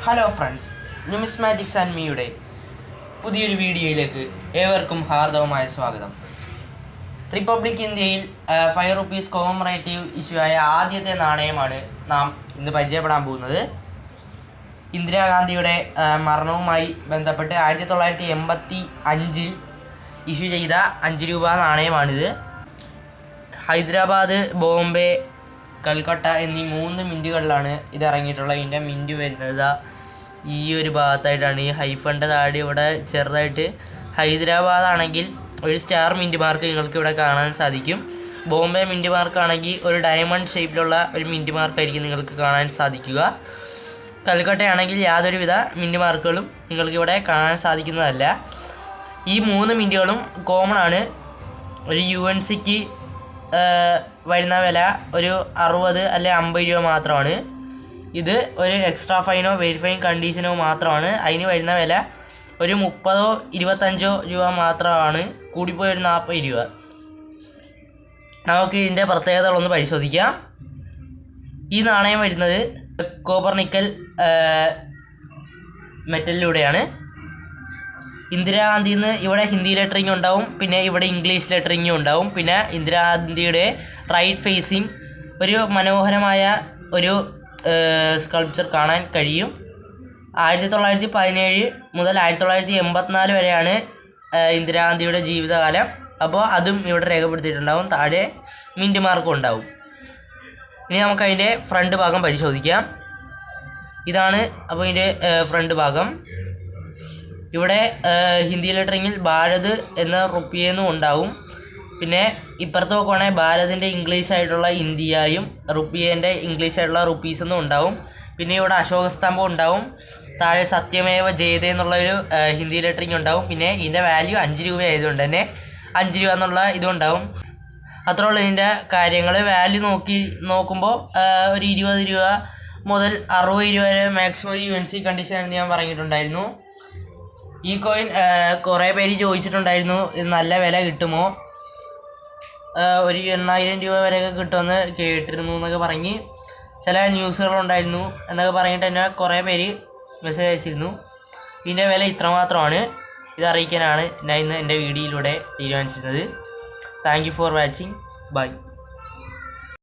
Hello friends, numismatics and മീയുടെ പുതിയൊരു വീഡിയോയിലേക്ക് ഏവർക്കും ഹാർദവമായ സ്വാഗതം. റിപ്പബ്ലിക് ഇന്ത്യയിൽ 5 rupees കോമമറേറ്റീവ് ഇഷ്യൂ ആയ ആദ്യത്തെ നാണയമാണ് നാം ഇന്ന് പരിചയപ്പെടാൻ പോകുന്നത്. ഇന്ദിരാഗാന്ധിയുടെ മരണവുമായി ബന്ധപ്പെട്ട് 1985 ഇഷ്യൂ ചെയ്ത 5 രൂപ നാണയമാണിത്. ഹൈദരാബാദ്, ബോംബെ, കൽക്കട്ട എന്നീ 3 മിൻറ്റുകളിലാണ് ഇത് ഇറങ്ങിയിട്ടുള്ളത്. ഇതിൻ്റെ മിൻറ്റ് വരുന്നത് ഈ ഒരു ഭാഗത്തായിട്ടാണ്. ഈ ഹൈഫൻ്റെ താഴെ ഇവിടെ ചെറുതായിട്ട് ഹൈദരാബാദ് ആണെങ്കിൽ ഒരു സ്റ്റാർ മിൻറ്റ് മാർക്ക് നിങ്ങൾക്ക് ഇവിടെ കാണാൻ സാധിക്കും. ബോംബെ മിൻറ്റ് മാർക്കാണെങ്കിൽ ഒരു ഡയമണ്ട് ഷേപ്പിലുള്ള ഒരു മിൻറ്റ് മാർക്കായിരിക്കും നിങ്ങൾക്ക് കാണാൻ സാധിക്കുക. കൽക്കട്ടയാണെങ്കിൽ യാതൊരുവിധ മിൻറ്റ് മാർക്കുകളും നിങ്ങൾക്കിവിടെ കാണാൻ സാധിക്കുന്നതല്ല. ഈ 3 മിൻറ്റുകളും കോമൺ ആണ്. ഒരു UNCക്ക് വരുന്ന വില ഒരു 60 അല്ലെ 50 രൂപ മാത്രമാണ്. ഇത് ഒരു എക്സ്ട്രാ ഫൈനോ വെരിഫൈങ് കണ്ടീഷനോ മാത്രമാണ്. അതിന് വരുന്ന വില ഒരു 30 25 രൂപ മാത്രമാണ്. കൂടിപ്പോയി ഒരു 40 രൂപ. നമുക്ക് ഇതിൻ്റെ പ്രത്യേകതകളൊന്ന് പരിശോധിക്കാം. ഈ നാണയം വരുന്നത് കോപ്പർ നിക്കൽ മെറ്റലിലൂടെയാണ്. ഇന്ദിരാഗാന്ധിയിൽ നിന്ന് ഇവിടെ ഹിന്ദി ലെറ്ററിങ് ഉണ്ടാവും, പിന്നെ ഇവിടെ ഇംഗ്ലീഷ് ലെറ്ററിങ്ങും ഉണ്ടാവും. പിന്നെ ഇന്ദിരാഗാന്ധിയുടെ റൈറ്റ് ഫേസിങ് ഒരു മനോഹരമായ ഒരു സ്കൾപ്ചർ കാണാൻ കഴിയും. 1917 മുതൽ 1984 വരെയാണ് ഇന്ദിരാഗാന്ധിയുടെ ജീവിതകാലം. അപ്പോൾ അതും ഇവിടെ രേഖപ്പെടുത്തിയിട്ടുണ്ടാവും. താഴെ മിൻറ്റ് മാർക്കും ഉണ്ടാവും. ഇനി നമുക്കതിൻ്റെ ഫ്രണ്ട് ഭാഗം പരിശോധിക്കാം. ഇതാണ് അപ്പോൾ ഇതിൻ്റെ ഫ്രണ്ട് ഭാഗം. ഇവിടെ ഹിന്ദി ലെറ്ററിങ്ങിൽ ഭാരത് എന്ന റുപ്പിയെന്നും ഉണ്ടാവും. പിന്നെ ഇപ്പുറത്ത് നോക്കുവാണെങ്കിൽ ഭാരതിൻ്റെ ഇംഗ്ലീഷ് ആയിട്ടുള്ള ഇന്ത്യയും റുപ്പിയേൻ്റെ ഇംഗ്ലീഷ് ആയിട്ടുള്ള റുപ്പീസ് എന്നും ഉണ്ടാവും. പിന്നെ ഇവിടെ അശോക സ്തംഭം ഉണ്ടാവും. താഴെ സത്യമേവ ജയതേ എന്നുള്ളൊരു ഹിന്ദി ലെറ്ററിങ് ഉണ്ടാവും. പിന്നെ ഇതിൻ്റെ വാല്യൂ 5 രൂപ ആയതുകൊണ്ട് തന്നെ 5 രൂപ എന്നുള്ള ഇതുണ്ടാവും. അത്രേ ഉള്ളൂ ഇതിൻ്റെ കാര്യങ്ങൾ. വാല്യൂ നോക്കുമ്പോൾ ഒരു 20 രൂപ മുതൽ 60 രൂപ വരെ മാക്സിമം UNC കണ്ടീഷൻ എന്ന് ഞാൻ പറഞ്ഞിട്ടുണ്ടായിരുന്നു. ഈ കോയിൻ കുറേ പേര് ചോദിച്ചിട്ടുണ്ടായിരുന്നു, ഇത് നല്ല വില കിട്ടുമോ, ഒരു 8000 രൂപ വരെയൊക്കെ കിട്ടുമെന്ന് കേട്ടിരുന്നു എന്നൊക്കെ പറഞ്ഞ് ചില ന്യൂസുകളുണ്ടായിരുന്നു എന്നൊക്കെ പറഞ്ഞിട്ട് തന്നെ കുറേ പേര് മെസ്സേജ് അയച്ചിരുന്നു. ഇതിൻ്റെ വില ഇത്രമാത്രമാണ്. ഇത് അറിയിക്കാനാണ് ഞാൻ ഇന്ന് എൻ്റെ വീഡിയോയിലൂടെ തീരുമാനിച്ചിരുന്നത്. Thank you for watching. By.